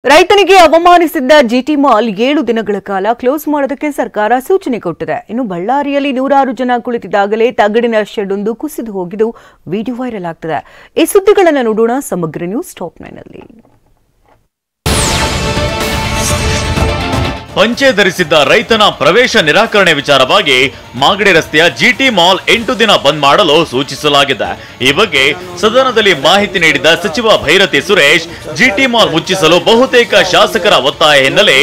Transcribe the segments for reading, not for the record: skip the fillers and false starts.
ರೈತನಿಗೆ ಅವಮಾನಿಸಿದ್ದ ಜಿಟಿ ಮಾಲ್ 7 ದಿನಗಳ ಕಾಲ ಕ್ಲೋಸ್ ಮಾಡೋದಕ್ಕೆ ಸರ್ಕಾರ ಸೂಚನೆ ಕೊಟ್ಟಿದೆ. ಇನ್ನು ಬಳ್ಳಾರಿಯಲ್ಲಿ ನೂರಾರು ಜನ ಕುಳಿತಿದ್ದಾಗಲೇ ತಗಡಿನ ಶೆಡ್ ಒಂದು ಕುಸಿದು ಹೋಗಿದ್ದು ವಿಡಿಯೋ ವೈರಲ್ ಆಗ್ತಿದೆ. ಈ ಸುದ್ದಿಗಳನ್ನು ನೋಡೋಣ ಸಮಗ್ರ ನ್ಯೂಸ್ ಟಾಪ್ 9 ನಲ್ಲಿ. ಪಂಚೆ ಧರಿಸಿದ್ದ ರೈತನ ಪ್ರವೇಶ ನಿರಾಕರಣೆ ವಿಚಾರವಾಗಿ ಮಾಗಡಿ ರಸ್ತೆಯ ಜಿಟಿ ಮಾಲ್ 8 ದಿನ ಬಂದ್ ಮಾಡಲು ಸೂಚಿಸಲಾಗಿದೆ. ಈ ಬಗ್ಗೆ ಸದನದಲ್ಲಿ ಮಾಹಿತಿ ನೀಡಿದ ಸಚಿವ ಭೈರತಿ ಸುರೇಶ್, ಜಿಟಿ ಮಾಲ್ ಮುಚ್ಚಿಸಲು ಬಹುತೇಕ ಶಾಸಕರ ಒತ್ತಾಯ ಹಿನ್ನೆಲೆ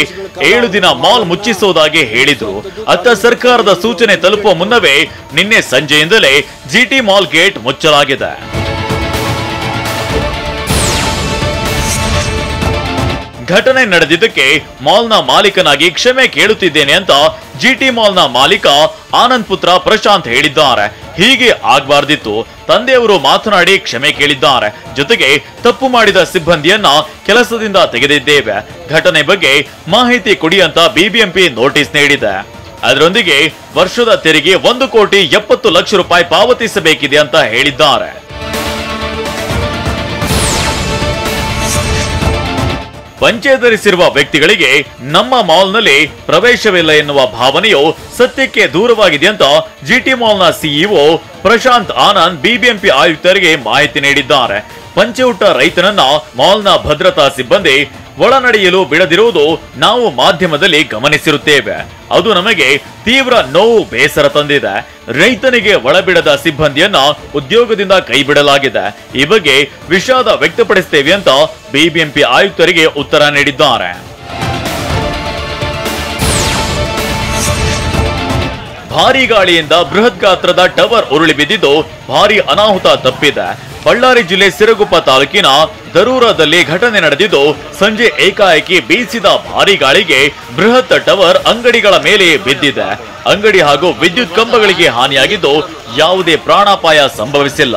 7 ದಿನ ಮಾಲ್ ಮುಚ್ಚಿಸುವುದಾಗಿ ಹೇಳಿದ್ರು. ಅತ್ತ ಸರ್ಕಾರದ ಸೂಚನೆ ತಲುಪುವ ಮುನ್ನವೇ ನಿನ್ನೆ ಸಂಜೆಯಿಂದಲೇ ಜಿಟಿ ಮಾಲ್ ಗೇಟ್ ಮುಚ್ಚಲಾಗಿದೆ. ಘಟನೆ ನಡೆದಿದ್ದಕ್ಕೆ ಮಾಲ್ನ ಮಾಲೀಕನಾಗಿ ಕ್ಷಮೆ ಕೇಳುತ್ತಿದ್ದೇನೆ ಅಂತ ಜಿಟಿ ಮಾಲ್ನ ಮಾಲೀಕ ಆನಂದ್ ಪುತ್ರ ಪ್ರಶಾಂತ್ ಹೇಳಿದ್ದಾರೆ. ಹೀಗೆ ಆಗಬಾರ್ದಿತ್ತು, ತಂದೆಯವರು ಮಾತನಾಡಿ ಕ್ಷಮೆ ಕೇಳಿದ್ದಾರೆ. ಜೊತೆಗೆ ತಪ್ಪು ಮಾಡಿದ ಸಿಬ್ಬಂದಿಯನ್ನ ಕೆಲಸದಿಂದ ತೆಗೆದಿದ್ದೇವೆ. ಘಟನೆ ಬಗ್ಗೆ ಮಾಹಿತಿ ಕೊಡಿ ಅಂತ ಬಿಬಿಎಂಪಿ ನೋಟಿಸ್ ನೀಡಿದೆ. ಅದರೊಂದಿಗೆ ವರ್ಷದ ತೆರಿಗೆ 1,70,00,000 ರೂಪಾಯಿ ಪಾವತಿಸಬೇಕಿದೆ ಅಂತ ಹೇಳಿದ್ದಾರೆ. ಪಂಚೆ ಧರಿಸಿರುವ ವ್ಯಕ್ತಿಗಳಿಗೆ ನಮ್ಮ ಮಾಲ್ನಲ್ಲಿ ಪ್ರವೇಶವಿಲ್ಲ ಎನ್ನುವ ಭಾವನೆಯು ಸತ್ಯಕ್ಕೆ ದೂರವಾಗಿದೆ ಅಂತ ಜಿಟಿ ಮಾಲ್ನ ಸಿಇಒ ಪ್ರಶಾಂತ್ ಆನಂದ್ ಬಿಬಿಎಂಪಿ ಆಯುಕ್ತರಿಗೆ ಮಾಹಿತಿ ನೀಡಿದ್ದಾರೆ. ಪಂಚೆ ಉಟ್ಟ ರೈತನನ್ನ ಮಾಲ್ನ ಭದ್ರತಾ ಸಿಬ್ಬಂದಿ ಒಳನಡೆಯಲು ಬಿಡದಿರುವುದು ನಾವು ಮಾಧ್ಯಮದಲ್ಲಿ ಗಮನಿಸಿರುತ್ತೇವೆ. ಅದು ನಮಗೆ ತೀವ್ರ ನೋವು, ಬೇಸರ ತಂದಿದೆ. ರೈತನಿಗೆ ಒಳಬಿಡದ ಸಿಬ್ಬಂದಿಯನ್ನ ಉದ್ಯೋಗದಿಂದ ಕೈಬಿಡಲಾಗಿದೆ. ಈ ಬಗ್ಗೆ ವಿಷಾದ ವ್ಯಕ್ತಪಡಿಸುತ್ತೇವೆ ಅಂತ ಬಿಬಿಎಂಪಿ ಆಯುಕ್ತರಿಗೆ ಉತ್ತರ ನೀಡಿದ್ದಾರೆ. ಭಾರೀ ಗಾಳಿಯಿಂದ ಬೃಹತ್ ಗಾತ್ರದ ಟವರ್ ಉರುಳಿ ಬಿದ್ದಿದ್ದು ಭಾರೀ ಅನಾಹುತ ತಪ್ಪಿದೆ. ಬಳ್ಳಾರಿ ಜಿಲ್ಲೆ ಸಿರಗುಪ್ಪ ತಾಲೂಕಿನ ದರೂರದಲ್ಲಿ ಘಟನೆ ನಡೆದಿದ್ದು ಸಂಜೆ ಏಕಾಏಕಿ ಬೀಸಿದ ಭಾರೀ ಗಾಳಿಗೆ ಬೃಹತ್ ಟವರ್ ಅಂಗಡಿಗಳ ಮೇಲೆ ಬಿದ್ದಿದೆ. ಅಂಗಡಿ ಹಾಗೂ ವಿದ್ಯುತ್ ಕಂಬಗಳಿಗೆ ಹಾನಿಯಾಗಿದ್ದು ಯಾವುದೇ ಪ್ರಾಣಾಪಾಯ ಸಂಭವಿಸಿಲ್ಲ.